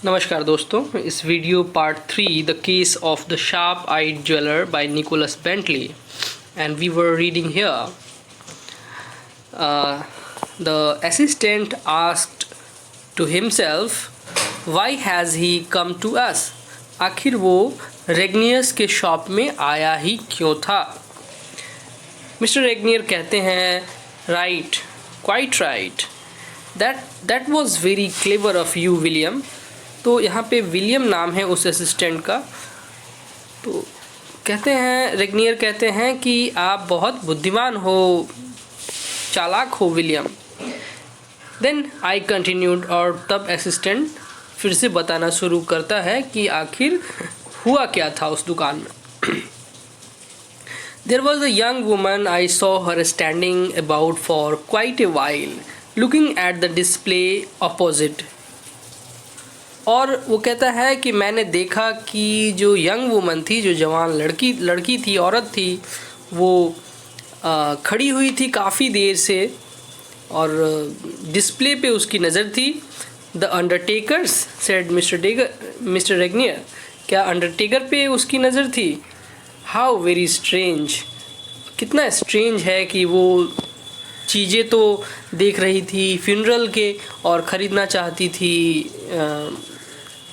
नमस्कार दोस्तों, इस video part 3 the case of the sharp eyed jeweller by Nicholas Bentley and we were reading here the assistant asked to himself why has he come to us. आखिर वो रेगनियर्स के shop में आया ही क्यों था। मिस्टर रेगनियर कहते हैं, right, quite right, that was very clever of you William. तो यहाँ पे विलियम नाम है उस असिस्टेंट का। तो कहते हैं, रेगनियर कहते हैं कि आप बहुत बुद्धिमान हो, चालाक हो विलियम। देन आई कंटिन्यूड, और तब असिस्टेंट फिर से बताना शुरू करता है कि आखिर हुआ क्या था उस दुकान में। There was a young woman, I saw her standing about for quite a while, looking at the display opposite. और वो कहता है कि मैंने देखा कि जो यंग वुमन थी, जो जवान लड़की थी, औरत थी, वो खड़ी हुई थी काफ़ी देर से और डिस्प्ले पे उसकी नज़र थी। द अंडरटेकर्स सेड मिस्टर रेगनियर, क्या अंडरटेकर पे उसकी नज़र थी? हाउ वेरी स्ट्रेंज, कितना स्ट्रेंज है कि वो चीज़ें तो देख रही थी फ्यूनरल के और ख़रीदना चाहती थी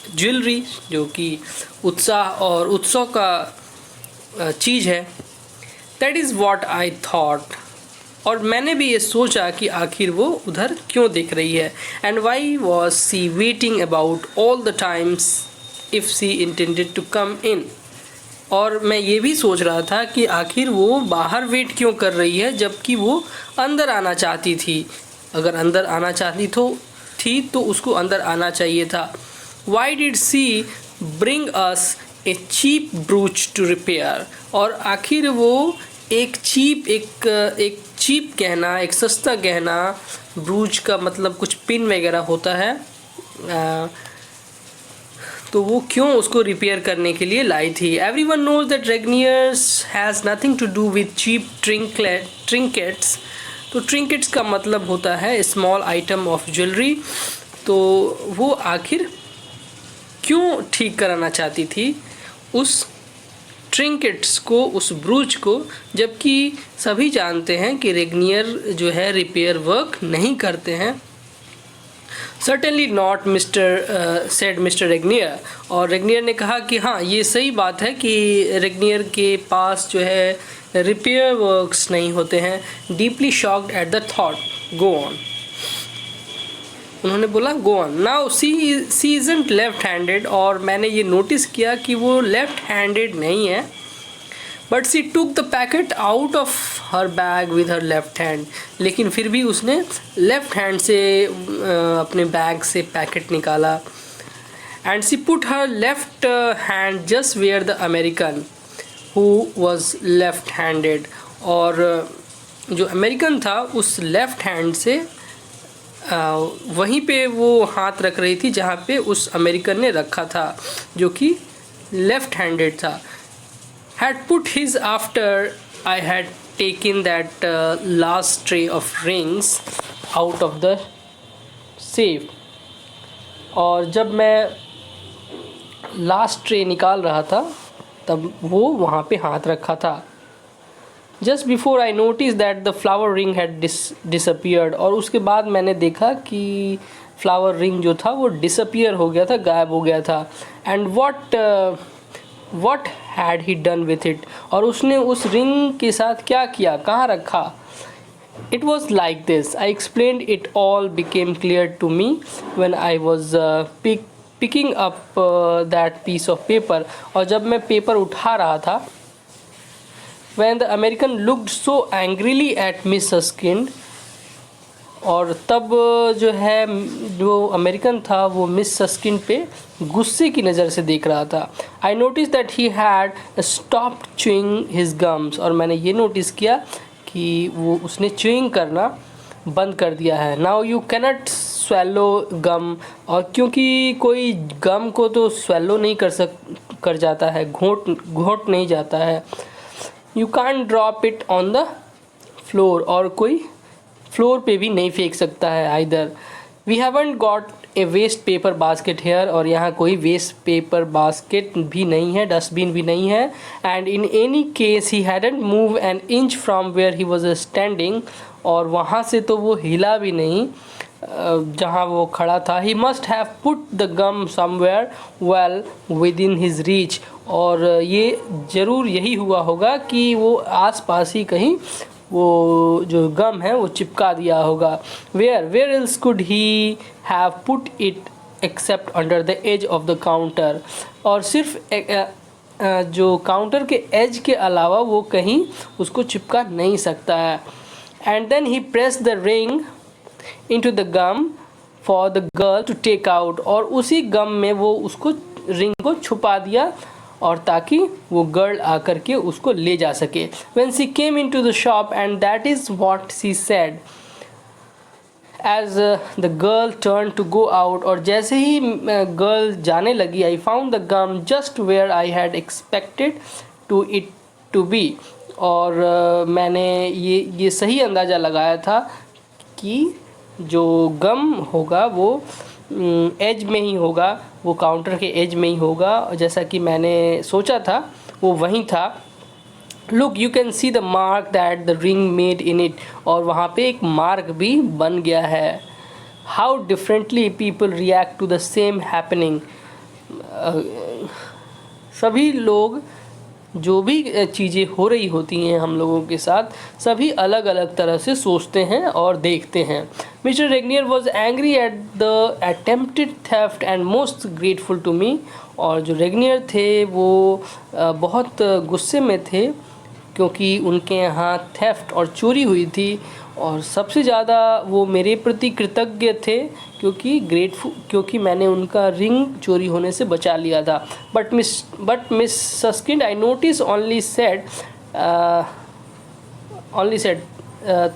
ज्वेलरी, जो कि उत्साह और उत्सव का चीज़ है। That is what I thought, और मैंने भी ये सोचा कि आखिर वो उधर क्यों देख रही है। And why was she waiting about all the times if she intended to come in. और मैं ये भी सोच रहा था कि आखिर वो बाहर वेट क्यों कर रही है जबकि वो अंदर आना चाहती थी। अगर अंदर आना चाहती थी तो उसको अंदर आना चाहिए था। Why did she bring us a cheap brooch to repair? और आखिर वो एक चीप गहना, एक सस्ता गहना, ब्रूच का मतलब कुछ पिन वगैरह होता है, तो वो क्यों उसको रिपेयर करने के लिए लाई थी। Everyone knows that Regniers has nothing to do with cheap trinkets. तो trinkets का मतलब होता है स्मॉल आइटम ऑफ ज्वेलरी। तो वो आखिर क्यों ठीक कराना चाहती थी उस ट्रिंकेट्स को, उस ब्रूच को, जबकि सभी जानते हैं कि रेगनियर जो है रिपेयर वर्क नहीं करते हैं। Certainly not mister said mister Regnier, और रेगनियर ने कहा कि हाँ, ये सही बात है कि रेगनियर के पास जो है रिपेयर वर्क्स नहीं होते हैं। Deeply shocked at the thought, go on, उन्होंने बोला go on. Now see isn't left handed, और मैंने ये नोटिस किया कि वो लेफ्ट हैंडेड नहीं है। But she took the packet out of her bag with her left hand, लेकिन फिर भी उसने लेफ्ट हैंड से अपने बैग से पैकेट निकाला। And she put her left hand just where the American who was left handed, और जो अमेरिकन था उस लेफ्ट हैंड से वहीं पे वो हाथ रख रही थी जहाँ पे उस अमेरिकन ने रखा था, जो कि लेफ्ट हैंडेड था। Had put his after I had taken that last tray of rings out of the safe, और जब मैं लास्ट ट्रे निकाल रहा था तब वो वहाँ पे हाथ रखा था। Just before I notice that the flower ring had disappeared, और उसके बाद मैंने देखा कि फ्लावर रिंग जो था वो डिसअपियर हो गया था, गायब हो गया था। And what had he done with it, और उसने उस रिंग के साथ क्या किया, कहाँ रखा। It was like this, I explained it, all became clear to me when I was picking up that piece of paper, और जब मैं पेपर उठा रहा था, When the American looked so angrily at Miss Suskind, और तब जो है जो अमेरिकन था वो मिस सस्किन पे गुस्से की नज़र से देख रहा था। आई notice that he had stopped chewing his gums, और मैंने ये नोटिस किया कि वो उसने च्यूइंग करना बंद कर दिया है। नाउ यू कैनट स्वेलो गम, और क्योंकि कोई गम को तो स्वेलो नहीं कर जाता है, घोट नहीं जाता है। You can't drop it on the floor, और कोई फ्लोर पे भी नहीं फेंक सकता है either. We haven't got a waste paper basket here, और यहाँ कोई वेस्ट पेपर बास्केट भी नहीं है, डस्टबिन भी नहीं है. And in any case he hadn't moved an inch from where he was standing, और वहाँ से तो वो हिला भी नहीं जहाँ वो खड़ा था. He must have put the gum somewhere well within his reach, और ये ज़रूर यही हुआ होगा कि वो आसपास ही कहीं वो जो गम है वो चिपका दिया होगा. Where else could he have put it except under the edge of the counter, और सिर्फ जो काउंटर के एज के अलावा वो कहीं उसको चिपका नहीं सकता है. And then he press the ring into the gum for the girl to take out, और उसी गम में वो उसको रिंग को छुपा दिया और ताकि वो गर्ल आकर के उसको ले जा सके. When she came into the shop and that is what she said as the girl turn to go out, और जैसे ही गर्ल जाने लगी, I found the gum just where I had expected to it to be, और मैंने ये सही अंदाज़ा लगाया था कि जो गम होगा वो एज में ही होगा, वो काउंटर के एज में ही होगा, जैसा कि मैंने सोचा था वो वहीं था. Look you can see the mark that the ring made in it, और वहाँ पे एक मार्क भी बन गया है. How differently people react to the same happening. सभी लोग जो भी चीज़ें हो रही होती हैं हम लोगों के साथ, सभी अलग अलग तरह से सोचते हैं और देखते हैं. Mister Regnier was angry at the attempted theft and most grateful to me, और जो रेगनियर थे वो बहुत गुस्से में थे क्योंकि उनके यहाँ थेफ्ट और चोरी हुई थी, और सबसे ज़्यादा वो मेरे प्रति कृतज्ञ थे क्योंकि मैंने उनका रिंग चोरी होने से बचा लिया था. But miss Suskind I notice only said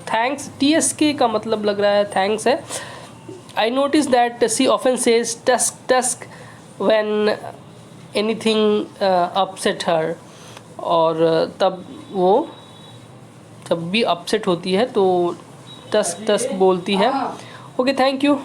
thanks. TSK का मतलब लग रहा है थैंक्स है. I notice that she often says tsk when anything upset her, और तब वो जब भी अपसेट होती है तो टस्क बोलती है. Okay, thank you.